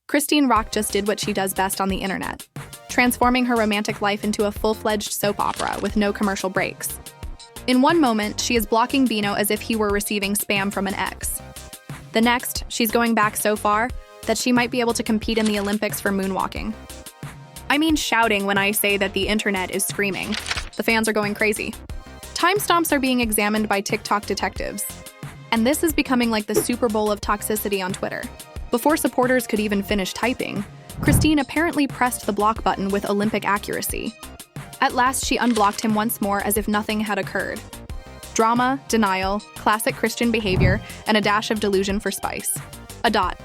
Chrisean Rock just did what she does best on the internet, transforming her romantic life into a full-fledged soap opera with no commercial breaks. In one moment, she is blocking Bino as if he were receiving spam from an ex. The next, she's going back so far that she might be able to compete in the Olympics for moonwalking. I mean shouting when I say that the internet is screaming. The fans are going crazy. Timestamps are being examined by TikTok detectives. And this is becoming like the Super Bowl of toxicity on Twitter. Before supporters could even finish typing, Chrisean apparently pressed the block button with Olympic accuracy. At last, she unblocked him once more as if nothing had occurred. Drama, denial, classic Christian behavior, and a dash of delusion for spice. A dot.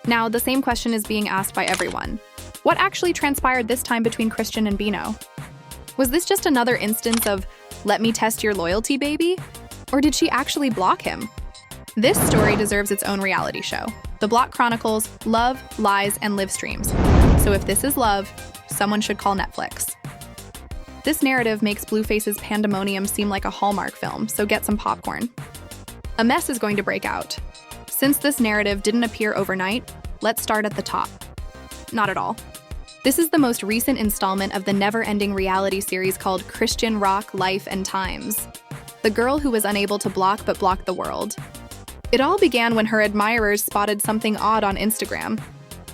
Now, the same question is being asked by everyone. What actually transpired this time between Chrisean and Bino? Was this just another instance of, let me test your loyalty, baby? Or did she actually block him? This story deserves its own reality show. The Block chronicles love, lies, and live streams. So if this is love, someone should call Netflix. This narrative makes Blueface's pandemonium seem like a Hallmark film, so get some popcorn. A mess is going to break out. Since this narrative didn't appear overnight, let's start at the top. Not at all. This is the most recent installment of the never-ending reality series called Chrisean Rock, Life and Times. The girl who was unable to block but blocked the world. It all began when her admirers spotted something odd on Instagram.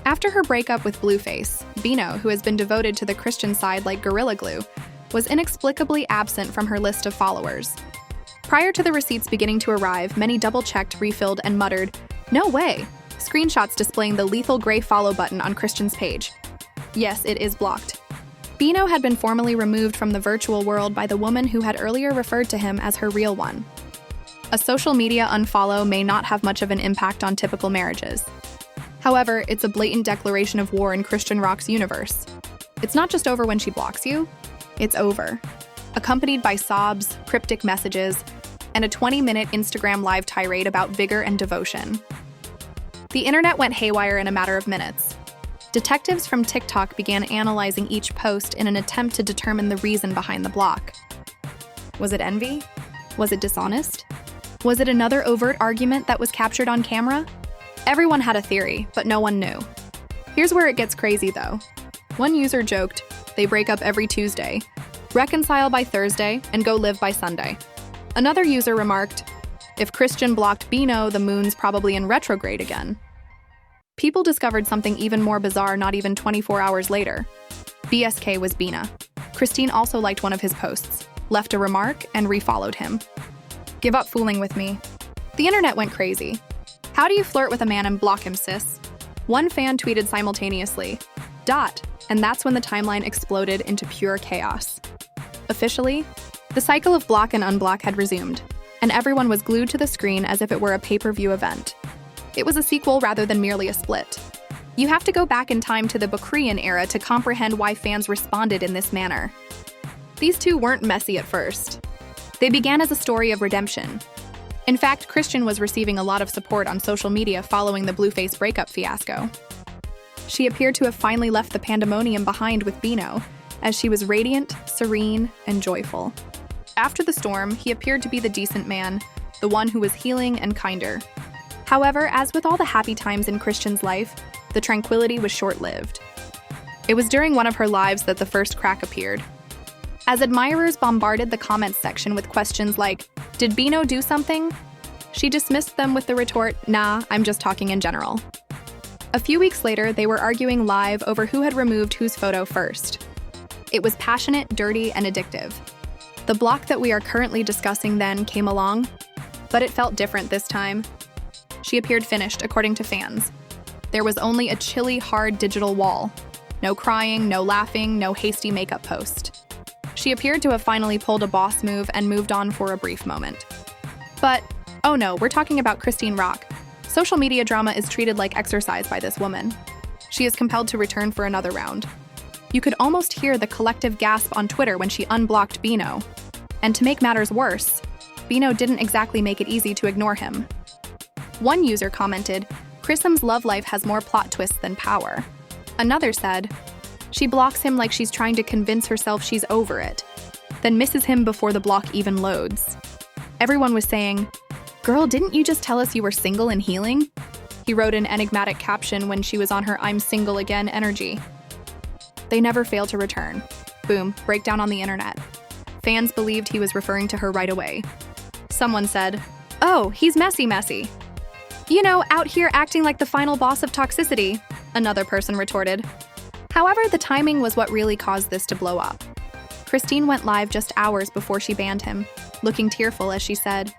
After her breakup with Blueface, Bino, who has been devoted to the Christian side like Gorilla Glue, was inexplicably absent from her list of followers. Prior to the receipts beginning to arrive, many double-checked, refilled, and muttered, "No way!" Screenshots displaying the lethal gray follow button on Chrisean's page. Yes, it is blocked. Bino had been formally removed from the virtual world by the woman who had earlier referred to him as her real one. A social media unfollow may not have much of an impact on typical marriages. However, it's a blatant declaration of war in Chrisean Rock's universe. It's not just over when she blocks you, it's over. Accompanied by sobs, cryptic messages, and a 20-minute Instagram live tirade about vigor and devotion. The internet went haywire in a matter of minutes. Detectives from TikTok began analyzing each post in an attempt to determine the reason behind the block. Was it envy? Was it dishonest? Was it another overt argument that was captured on camera? Everyone had a theory, but no one knew. Here's where it gets crazy, though. One user joked, they break up every Tuesday, reconcile by Thursday, and go live by Sunday. Another user remarked, if Chrisean blocked Bino, the moon's probably in retrograde again. People discovered something even more bizarre not even 24 hours later. BSK was Bina. Chrisean also liked one of his posts, left a remark, and refollowed him. Give up fooling with me. The internet went crazy. How do you flirt with a man and block him, sis? One fan tweeted simultaneously, "Dot," and that's when the timeline exploded into pure chaos. Officially, the cycle of block and unblock had resumed, and everyone was glued to the screen as if it were a pay-per-view event. It was a sequel rather than merely a split. You have to go back in time to the Chrisean era to comprehend why fans responded in this manner. These two weren't messy at first. They began as a story of redemption. In fact, Chrisean was receiving a lot of support on social media following the Blueface breakup fiasco. She appeared to have finally left the pandemonium behind with Bino, as she was radiant, serene, and joyful. After the storm, he appeared to be the decent man, the one who was healing and kinder. However, as with all the happy times in Chrisean's life, the tranquility was short-lived. It was during one of her lives that the first crack appeared. As admirers bombarded the comments section with questions like, "Did Bino do something?" she dismissed them with the retort, "Nah, I'm just talking in general." A few weeks later, they were arguing live over who had removed whose photo first. It was passionate, dirty, and addictive. The block that we are currently discussing then came along, but it felt different this time. She appeared finished, according to fans. There was only a chilly, hard digital wall. No crying, no laughing, no hasty makeup post. She appeared to have finally pulled a boss move and moved on for a brief moment. But, oh no, we're talking about Chrisean Rock. Social media drama is treated like exercise by this woman. She is compelled to return for another round. You could almost hear the collective gasp on Twitter when she unblocked Bino. And to make matters worse, Bino didn't exactly make it easy to ignore him. One user commented, "Chrisean's love life has more plot twists than power." Another said, "She blocks him like she's trying to convince herself she's over it, then misses him before the block even loads." Everyone was saying, "Girl, didn't you just tell us you were single and healing?" He wrote an enigmatic caption when she was on her "I'm single again" energy. They never failed to return. Boom, breakdown on the internet. Fans believed he was referring to her right away. Someone said, "Oh, he's messy. You know, out here acting like the final boss of toxicity," another person retorted. However, the timing was what really caused this to blow up. Christine went live just hours before she banned him, looking tearful as she said,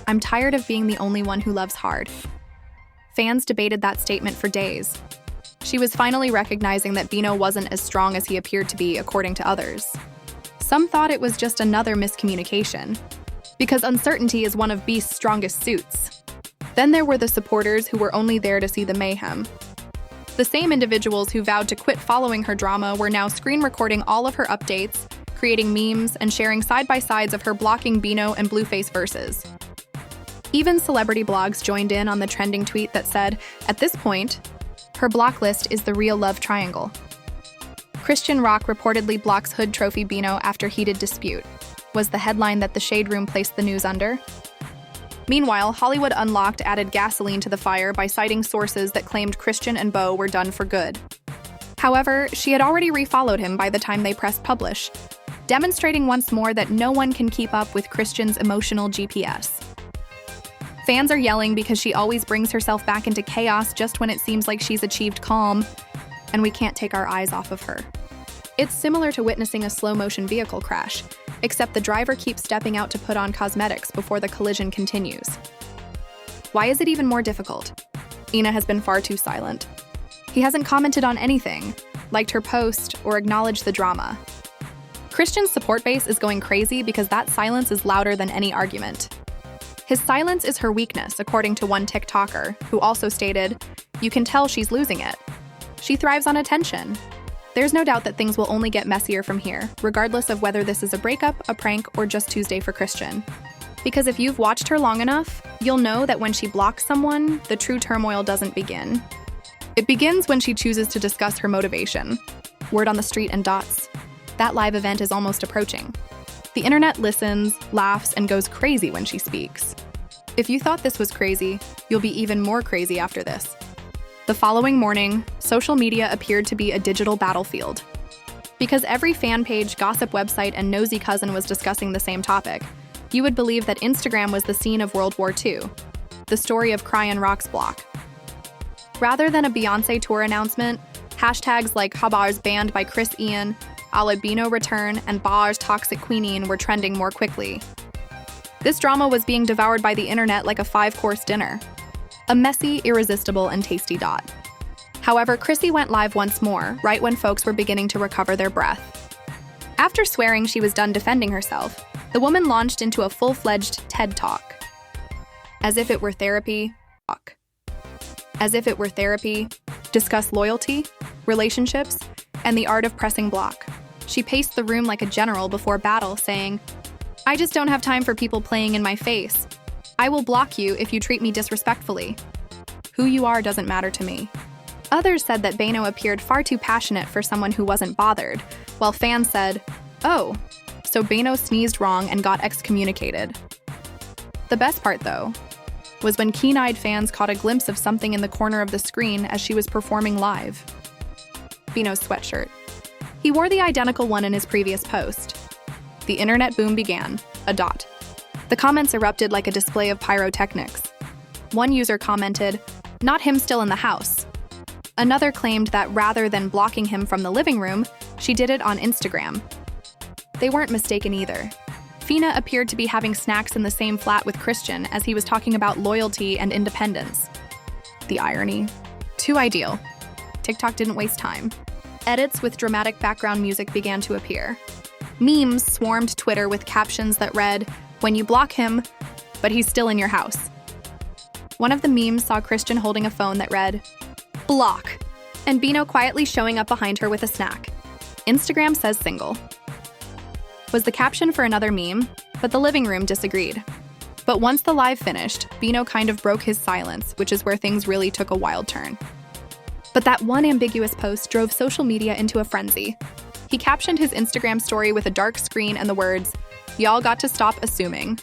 "I'm tired of being the only one who loves hard." Fans debated that statement for days. She was finally recognizing that Bino wasn't as strong as he appeared to be, according to others. Some thought it was just another miscommunication, because uncertainty is one of Beast's strongest suits. Then there were the supporters who were only there to see the mayhem. The same individuals who vowed to quit following her drama were now screen recording all of her updates, creating memes, and sharing side-by-sides of her blocking Bino and Blueface verses. Even celebrity blogs joined in on the trending tweet that said, "At this point, her block list is the real love triangle." Chrisean Rock reportedly blocks Hood Trophy Bino after heated dispute, was the headline that the Shade Room placed the news under. Meanwhile, Hollywood Unlocked added gasoline to the fire by citing sources that claimed Chrisean and Beau were done for good. However, she had already refollowed him by the time they pressed publish, demonstrating once more that no one can keep up with Chrisean's emotional GPS. Fans are yelling because she always brings herself back into chaos just when it seems like she's achieved calm, and we can't take our eyes off of her. It's similar to witnessing a slow-motion vehicle crash, except the driver keeps stepping out to put on cosmetics before the collision continues. Why is it even more difficult? Ina has been far too silent. He hasn't commented on anything, liked her post, or acknowledged the drama. Chrisean's support base is going crazy because that silence is louder than any argument. His silence is her weakness, according to one TikToker, who also stated, "You can tell she's losing it. She thrives on attention." There's no doubt that things will only get messier from here, regardless of whether this is a breakup, a prank, or just Tuesday for Chrisean. Because if you've watched her long enough, you'll know that when she blocks someone, the true turmoil doesn't begin. It begins when she chooses to discuss her motivation. Word on the street and dots. That live event is almost approaching. The internet listens, laughs, and goes crazy when she speaks. If you thought this was crazy, you'll be even more crazy after this. The following morning, social media appeared to be a digital battlefield. Because every fan page, gossip website, and nosy cousin was discussing the same topic, you would believe that Instagram was the scene of World War II, the story of Chrisean Rock's block. Rather than a Beyoncé tour announcement, hashtags like "Habar's banned by Chrisean," "Ale Bino return," and "Bar's toxic queenine" were trending more quickly. This drama was being devoured by the internet like a 5-course dinner. A messy, irresistible, and tasty dot. However, Chrissy went live once more, right when folks were beginning to recover their breath. After swearing she was done defending herself, the woman launched into a full-fledged TED Talk. As if it were therapy, talk. As if it were therapy, discuss loyalty, relationships, and the art of pressing block. She paced the room like a general before battle, saying, "I just don't have time for people playing in my face. I will block you if you treat me disrespectfully. Who you are doesn't matter to me." Others said that Bino appeared far too passionate for someone who wasn't bothered, while fans said, "Oh, so Bino sneezed wrong and got excommunicated." The best part, though, was when keen-eyed fans caught a glimpse of something in the corner of the screen as she was performing live. Bino's sweatshirt. He wore the identical one in his previous post. The internet boom began, a dot. The comments erupted like a display of pyrotechnics. One user commented, "Not him still in the house." Another claimed that rather than blocking him from the living room, she did it on Instagram. They weren't mistaken either. Fina appeared to be having snacks in the same flat with Chrisean as he was talking about loyalty and independence. The irony. Too ideal. TikTok didn't waste time. Edits with dramatic background music began to appear. Memes swarmed Twitter with captions that read, "When you block him, but he's still in your house." One of the memes saw Chrisean holding a phone that read, "Block," and Bino quietly showing up behind her with a snack. Instagram says single. Was the caption for another meme, but the living room disagreed. But once the live finished, Bino kind of broke his silence, which is where things really took a wild turn. But that one ambiguous post drove social media into a frenzy. He captioned his Instagram story with a dark screen and the words, "Y'all got to stop assuming."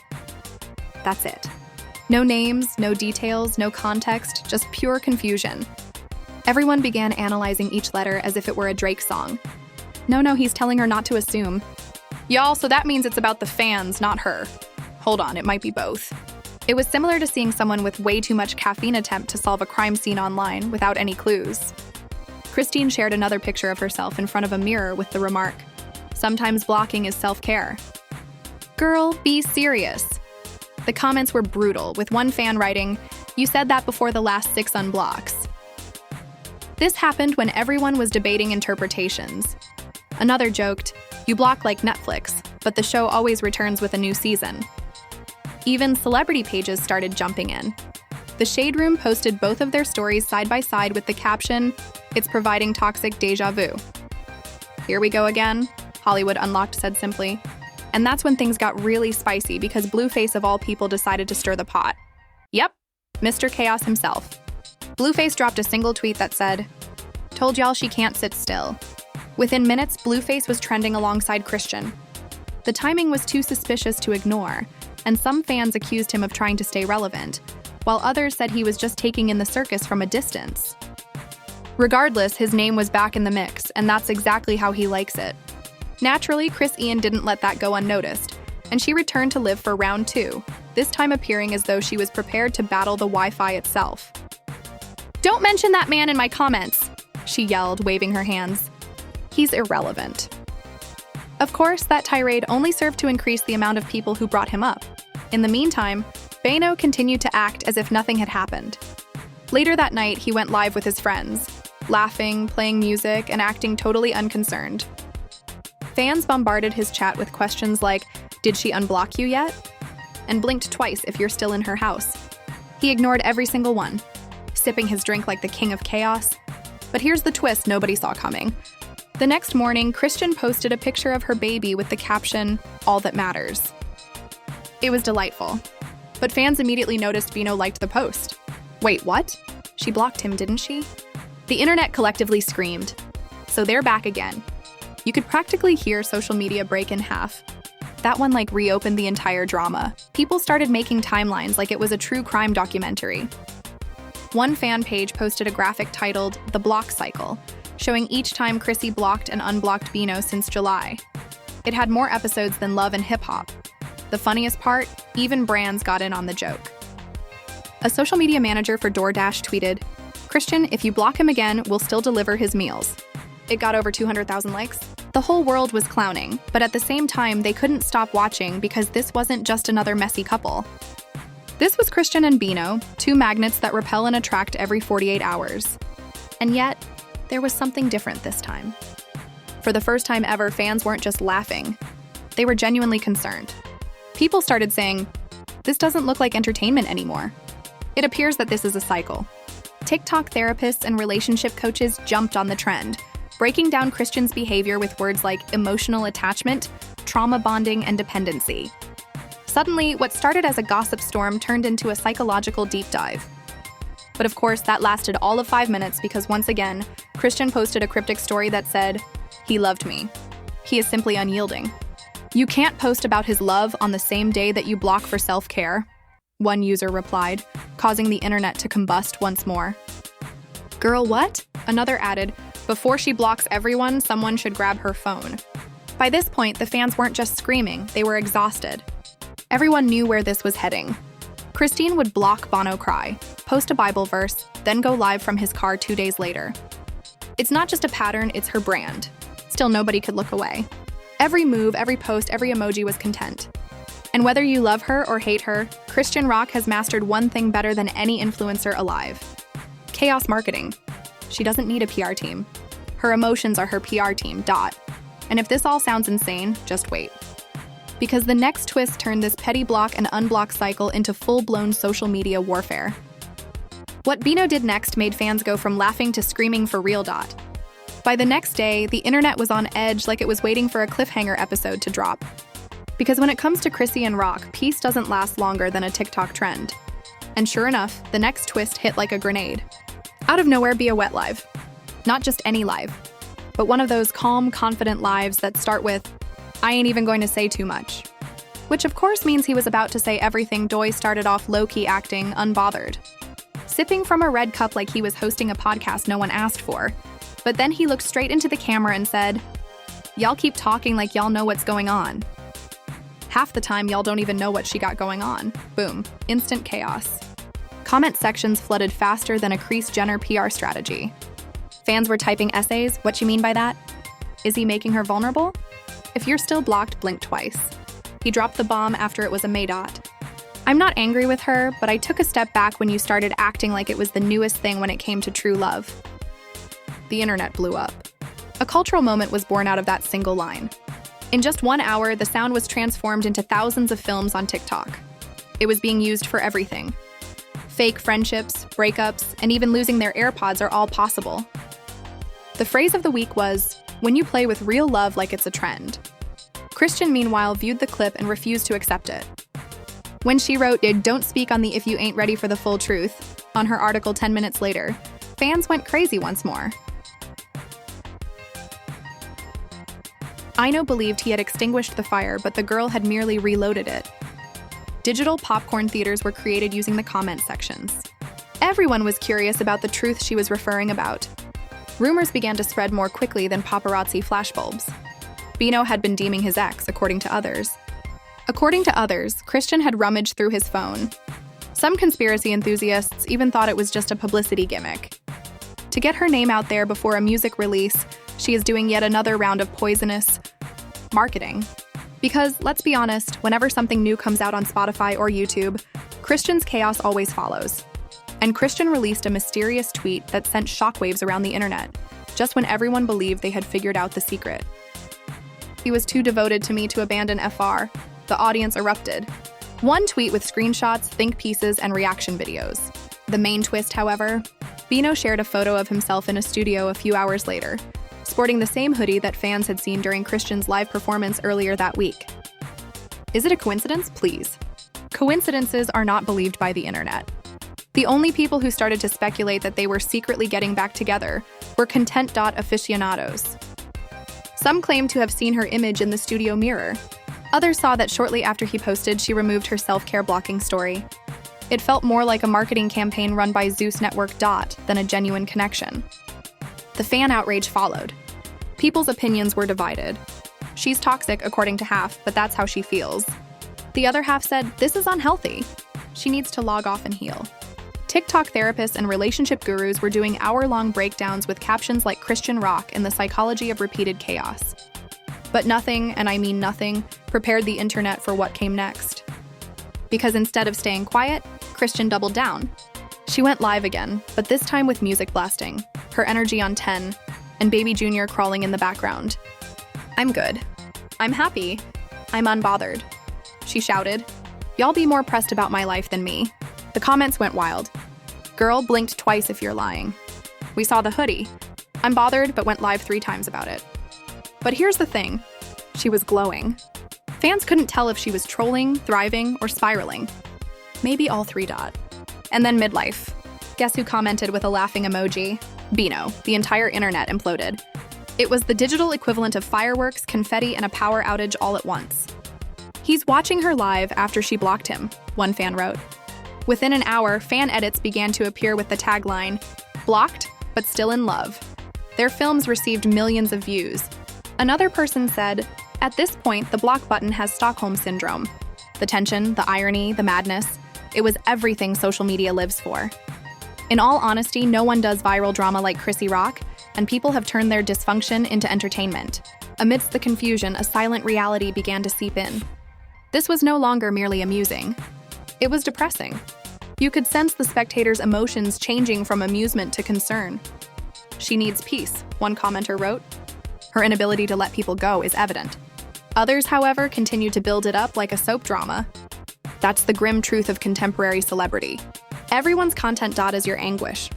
That's it. No names, no details, no context, just pure confusion. Everyone began analyzing each letter as if it were a Drake song. No, he's telling her not to assume. Y'all, so that means it's about the fans, not her. Hold on, it might be both. It was similar to seeing someone with way too much caffeine attempt to solve a crime scene online without any clues. Christine shared another picture of herself in front of a mirror with the remark, "Sometimes blocking is self-care." Girl, be serious. The comments were brutal, with one fan writing, "You said that before the last 6 unblocks." This happened when everyone was debating interpretations. Another joked, "You block like Netflix, but the show always returns with a new season." Even celebrity pages started jumping in. The Shade Room posted both of their stories side by side with the caption, "It's providing toxic deja vu." "Here we go again," Hollywood Unlocked said simply. And that's when things got really spicy because Blueface of all people decided to stir the pot. Yep, Mr. Chaos himself. Blueface dropped a single tweet that said, "Told y'all she can't sit still." Within minutes, Blueface was trending alongside Chrisean. The timing was too suspicious to ignore, and some fans accused him of trying to stay relevant, while others said he was just taking in the circus from a distance. Regardless, his name was back in the mix, and that's exactly how he likes it. Naturally, Chrisean didn't let that go unnoticed, and she returned to live for round 2, this time appearing as though she was prepared to battle the Wi-Fi itself. "Don't mention that man in my comments," she yelled, waving her hands. "He's irrelevant." Of course, that tirade only served to increase the amount of people who brought him up. In the meantime, Bino continued to act as if nothing had happened. Later that night, he went live with his friends, laughing, playing music, and acting totally unconcerned. Fans bombarded his chat with questions like, "Did she unblock you yet?" and blinked twice if you're still in her house. He ignored every single one, sipping his drink like the king of chaos. But here's the twist nobody saw coming. The next morning, Chrisean posted a picture of her baby with the caption, "All that matters." It was delightful. But fans immediately noticed Bino liked the post. Wait, what? She blocked him, didn't she? The internet collectively screamed. So they're back again. You could practically hear social media break in half. That one reopened the entire drama. People started making timelines like it was a true crime documentary. One fan page posted a graphic titled "The Block Cycle," showing each time Chrissy blocked and unblocked Bino since July. It had more episodes than Love and Hip Hop. The funniest part, even brands got in on the joke. A social media manager for DoorDash tweeted, "Chrisean, if you block him again, we'll still deliver his meals." It got over 200,000 likes. The whole world was clowning, but at the same time, they couldn't stop watching because this wasn't just another messy couple. This was Chrisean and Bino, two magnets that repel and attract every 48 hours. And yet, there was something different this time. For the first time ever, fans weren't just laughing. They were genuinely concerned. People started saying, "This doesn't look like entertainment anymore." It appears that this is a cycle. TikTok therapists and relationship coaches jumped on the trend, breaking down Chrisean's behavior with words like emotional attachment, trauma bonding, and dependency. Suddenly, what started as a gossip storm turned into a psychological deep dive. But of course, that lasted all of 5 minutes because once again, Chrisean posted a cryptic story that said, "He loved me. He is simply unyielding." "You can't post about his love on the same day that you block for self-care," one user replied, causing the internet to combust once more. "Girl, what?" Another added, "Before she blocks everyone, someone should grab her phone." By this point, the fans weren't just screaming, they were exhausted. Everyone knew where this was heading. Christine would block Bino cry, post a Bible verse, then go live from his car 2 days later. It's not just a pattern, it's her brand. Still, nobody could look away. Every move, every post, every emoji was content. And whether you love her or hate her, Chrisean Rock has mastered one thing better than any influencer alive: chaos marketing. She doesn't need a PR team. Her emotions are her PR team, . And if this all sounds insane, just wait. Because the next twist turned this petty block and unblock cycle into full-blown social media warfare. What Bino did next made fans go from laughing to screaming for real. By the next day, the internet was on edge like it was waiting for a cliffhanger episode to drop. Because when it comes to Chrisean Rock, peace doesn't last longer than a TikTok trend. And sure enough, the next twist hit like a grenade. Out of nowhere be a wet live. Not just any live, but one of those calm, confident lives that start with, "I ain't even going to say too much." which of course means he was about to say everything Doi started off low-key acting unbothered. Sipping from a red cup like he was hosting a podcast no one asked for. But then he looked straight into the camera and said, "Y'all keep talking like y'all know what's going on." Half the time, y'all don't even know what she got going on. Boom. Instant chaos. Comment sections flooded faster than a Kris Jenner PR strategy. Fans were typing essays. What you mean by that? Is he making her vulnerable? If you're still blocked, blink twice. He dropped the bomb after it was a Maydot. I'm not angry with her, but I took a step back when you started acting like it was the newest thing when it came to true love. The internet blew up. A cultural moment was born out of that single line. In just 1 hour, the sound was transformed into thousands of films on TikTok. It was being used for everything. Fake friendships, breakups, and even losing their AirPods are all possible. The phrase of the week was, "When you play with real love like it's a trend." Chrisean, meanwhile, viewed the clip and refused to accept it. When she wrote, "Don't speak on the if you ain't ready for the full truth," on her article 10 minutes later, fans went crazy once more. Bino believed he had extinguished the fire, but the girl had merely reloaded it. Digital popcorn theaters were created using the comment sections. Everyone was curious about the truth she was referring about. Rumors began to spread more quickly than paparazzi flashbulbs. Bino had been deeming his ex, according to others. According to others, Chrisean had rummaged through his phone. Some conspiracy enthusiasts even thought it was just a publicity gimmick. To get her name out there before a music release, she is doing yet another round of poisonous marketing. Because, let's be honest, whenever something new comes out on Spotify or YouTube, Chrisean's chaos always follows. And Chrisean released a mysterious tweet that sent shockwaves around the internet, just when everyone believed they had figured out the secret. "He was too devoted to me to abandon FR. The audience erupted." One tweet with screenshots, think pieces, and reaction videos. The main twist, however, Bino shared a photo of himself in a studio a few hours later, sporting the same hoodie that fans had seen during Chrisean's live performance earlier that week. Is it a coincidence? Please. Coincidences are not believed by the internet. The only people who started to speculate that they were secretly getting back together were content aficionados. Some claimed to have seen her image in the studio mirror. Others saw that shortly after he posted, she removed her self-care blocking story. It felt more like a marketing campaign run by Zeus Network than a genuine connection. The fan outrage followed. People's opinions were divided. She's toxic, according to half, but that's how she feels. The other half said, this is unhealthy. She needs to log off and heal. TikTok therapists and relationship gurus were doing hour-long breakdowns with captions like Chrisean Rock and the psychology of repeated chaos. But nothing, and I mean nothing, prepared the internet for what came next. Because instead of staying quiet, Chrisean doubled down. She went live again, but this time with music blasting, her energy on 10, and Baby Jr. crawling in the background. "I'm good. I'm happy. I'm unbothered," she shouted. "Y'all be more pressed about my life than me." The comments went wild. "Girl, blinked twice if you're lying." "We saw the hoodie. I'm bothered, but went live 3 times about it." But here's the thing. She was glowing. Fans couldn't tell if she was trolling, thriving, or spiraling. Maybe all 3. And then midlife. Guess who commented with a laughing emoji? Bino. The entire internet imploded. It was the digital equivalent of fireworks, confetti, and a power outage all at once. "He's watching her live after she blocked him," one fan wrote. Within an hour, fan edits began to appear with the tagline, "Blocked, but still in love." Their films received millions of views. Another person said, "At this point, the block button has Stockholm Syndrome." The tension, the irony, the madness, it was everything social media lives for. In all honesty, no one does viral drama like Chrisean Rock, and people have turned their dysfunction into entertainment. Amidst the confusion, a silent reality began to seep in. This was no longer merely amusing. It was depressing. You could sense the spectators' emotions changing from amusement to concern. "She needs peace," one commenter wrote. Her inability to let people go is evident. Others, however, continue to build it up like a soap drama. That's the grim truth of contemporary celebrity. Everyone's content is your anguish.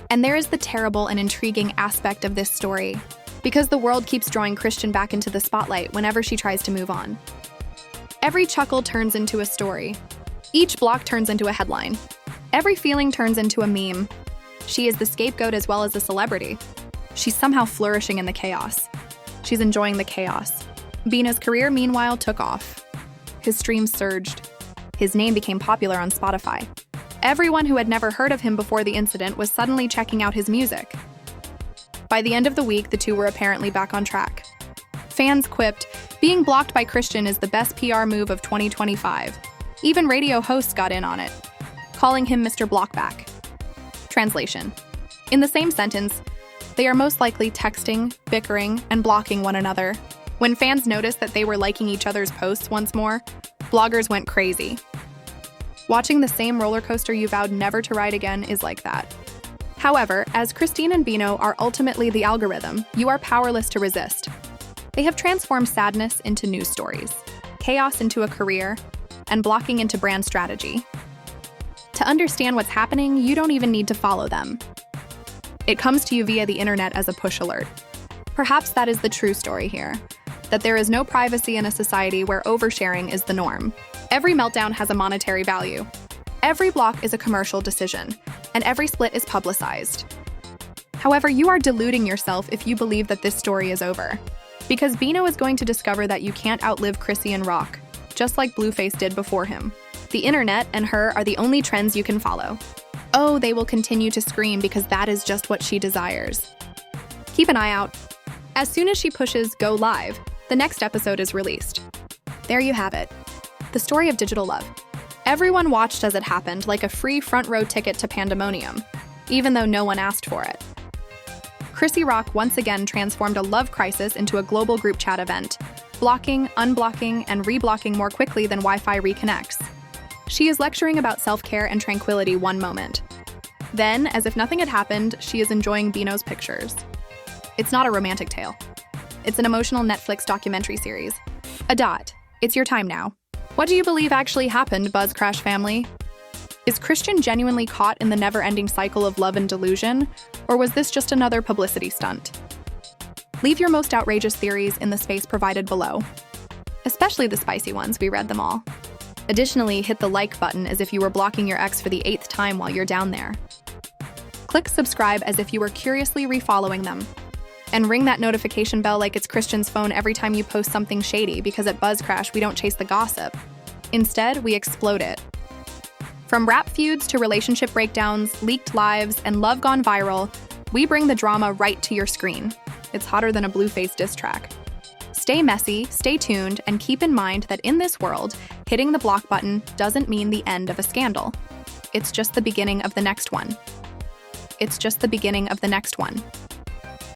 And there is the terrible and intriguing aspect of this story, because the world keeps drawing Chrisean back into the spotlight whenever she tries to move on. Every chuckle turns into a story. Each block turns into a headline. Every feeling turns into a meme. She is the scapegoat as well as a celebrity. She's somehow flourishing in the chaos. She's enjoying the chaos. Bino's career, meanwhile, took off. His streams surged. His name became popular on Spotify. Everyone who had never heard of him before the incident was suddenly checking out his music. By the end of the week, the two were apparently back on track. Fans quipped, "Being blocked by Chrisean is the best PR move of 2025. Even radio hosts got in on it, calling him Mr. Blockback." Translation: in the same sentence, they are most likely texting, bickering, and blocking one another. When fans noticed that they were liking each other's posts once more, bloggers went crazy. Watching the same roller coaster you vowed never to ride again is like that. However, as Christine and Bino are ultimately the algorithm, you are powerless to resist. They have transformed sadness into news stories, chaos into a career, and blocking into brand strategy. To understand what's happening, you don't even need to follow them. It comes to you via the internet as a push alert. Perhaps that is the true story here, that there is no privacy in a society where oversharing is the norm. Every meltdown has a monetary value. Every block is a commercial decision, and every split is publicized. However, you are deluding yourself if you believe that this story is over. Because Bino is going to discover that you can't outlive Chrisean Rock, just like Blueface did before him. The internet and her are the only trends you can follow. Oh, they will continue to scream because that is just what she desires. Keep an eye out. As soon as she pushes go live, the next episode is released. There you have it. The story of digital love. Everyone watched as it happened, like a free front row ticket to pandemonium, even though no one asked for it. Chrisean Rock once again transformed a love crisis into a global group chat event, blocking, unblocking, and reblocking more quickly than Wi-Fi reconnects. She is lecturing about self-care and tranquility one moment. Then, as if nothing had happened, she is enjoying Bino's pictures. It's not a romantic tale. It's an emotional Netflix documentary series. It's your time now. What do you believe actually happened, Buzz Crash family? Is Chrisean genuinely caught in the never-ending cycle of love and delusion, or was this just another publicity stunt? Leave your most outrageous theories in the space provided below. Especially the spicy ones, we read them all. Additionally, hit the like button as if you were blocking your ex for the 8th time while you're down there. Click subscribe as if you were curiously refollowing them. And ring that notification bell like it's Chrisean's phone every time you post something shady, because at Buzz Crash we don't chase the gossip. Instead, we explode it. From rap feuds to relationship breakdowns, leaked lives, and love gone viral, we bring the drama right to your screen. It's hotter than a Blueface diss track. Stay messy, stay tuned, and keep in mind that in this world, hitting the block button doesn't mean the end of a scandal. It's just the beginning of the next one.